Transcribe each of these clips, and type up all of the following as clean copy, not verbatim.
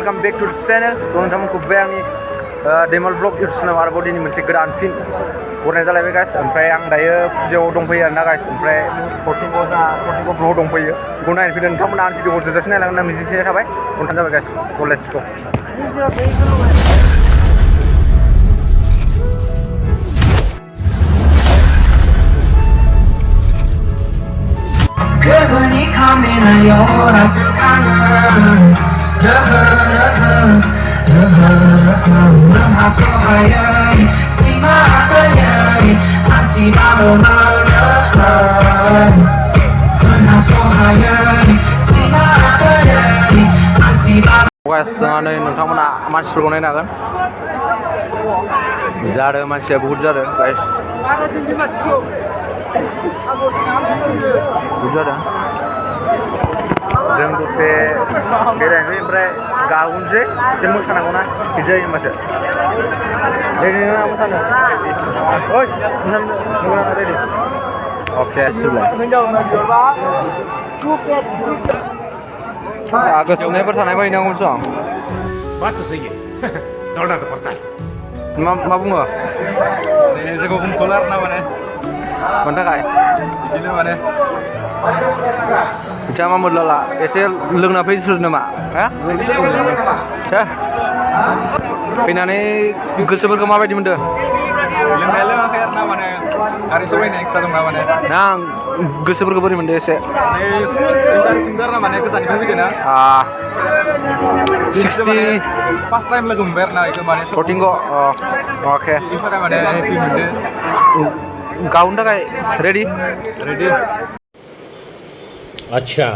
welcome back to the channel. Teman-temanku bayangin Demal Vlog YouTube channel आरोबाव दिनै मोनसे गोदान fin हरनाय जालायबाय guys. ओमफ्राय आं दायो भिडिअ'आव दंफैयो आरोना guys. ओमफ्राय फरटिनखौ ब्ल'गाव दंफैयो. बेखौ नायनो फैदों नोंथांमोना आं भिडिअ'खौ जोबजासिम नायलांगोन होनना मिजिंथिनाय थाबाय. कन्टेन्ट जाबाय guys. So let's go. 그분이 카메라에 오라서 가는 하소하여 심하다여 안심하고 너는 하소하여 심하다여 안심하고 guys, जोंहा नै नोंथांमोना मानसिफोरखौ नायनो हागोन. जादों मानसिया बहुत जादों guys. बुझादा जों दसे बेरायनोसै ओमफ्राय गाबोनसै एसे मोसानांगौना बिदि जायो माथो रेडि नङा मोसानो ओइ नोंना रेडि अके आगस्ट सुनायफोर थानाय बायदि नांगौ सं बात तो सही है दौड़ना तो पड़ता है मा बुङो जोंखौ बुंथ'ला आरो ना माने मानि थाखाय बिदिनो माने बिथाङा मा मोनला एसे लोंना फैसोर नामा हा फैनानै गोसोफोरखौ माबायदि मोनदों लोंनाय लोङाखै आरो ना माने गारि सलायनाय एक्सट्रा दं ना माने ना गोसोफोरखौ बोरै मोनदों एसे इन्टारेस्टिं आरो ना माने गोजाननिफ्राय फैदों ना 60 फार्स्ट टाइम लोगो मोनबाय आरो ना बेखौ माने शटिंखौ अके बेनि थाखाय माने हेपि मोनदों गाउन थाखाय रेडि अच्छा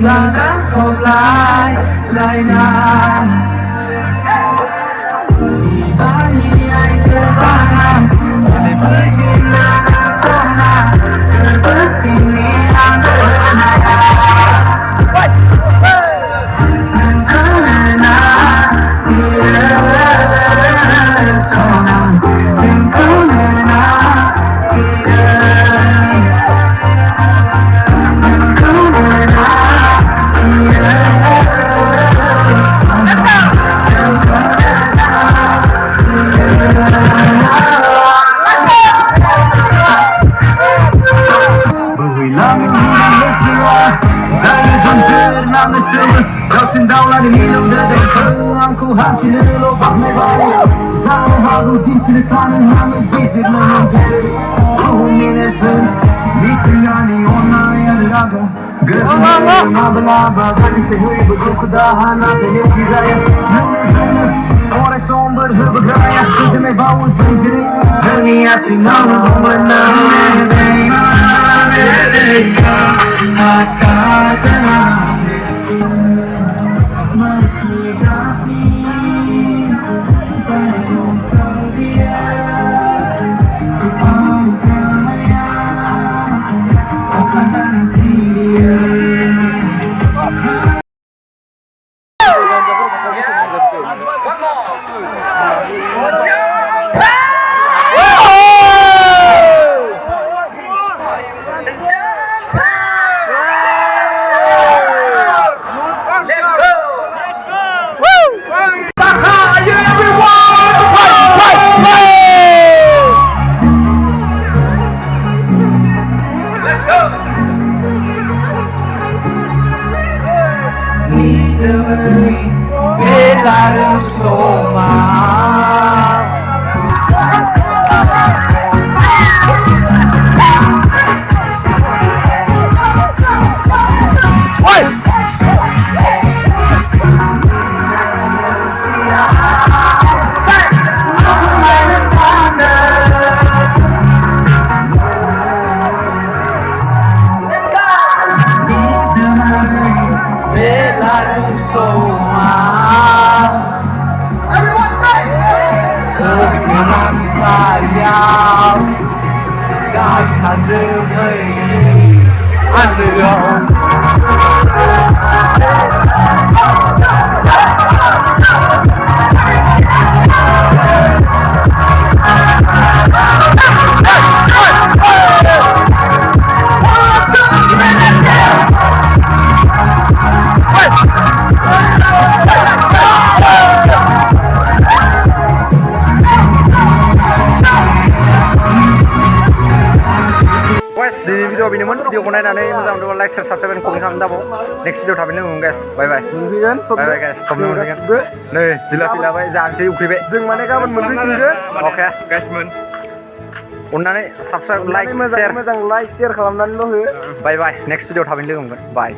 Langkah mulai lainan Bagi ai sesana Bersinar sona Bersinian bernaya Karena dia sona Karena dia Aku hanci lelobak nebaya Jangan haru dinci sana Hame bizir menonggere Kuhungin eser Mitringani ona yarıraga Gözüne mabalaba Gani sehui berkudahan Ate yekizaya Nune zene Ore somber hıbıgaya Gözüme bavu zinciri Dunia sinamu Menang Mereka Hasatana Masih kami Saya belum setia Ku mau saya Akan sana sia Misteri Bela Soma Sekarang sayang Kata sebaik Anda di video ini video ko nainanay moजां मोनोबा like share subscribe komen खालामनो दाबाव next video थाबैनो मोनगोन guys bye bye bye bye guys सबनो मोनगोन नै दिला फिलाबाय जानोसै उखैबाय जों माने गाबोन मोनफैफिनगोन अके guys मोन अननानै subscribe like share मोजां like share खालामनानैल' हो bye bye next video थाबैनो लोगो मोनगोन bye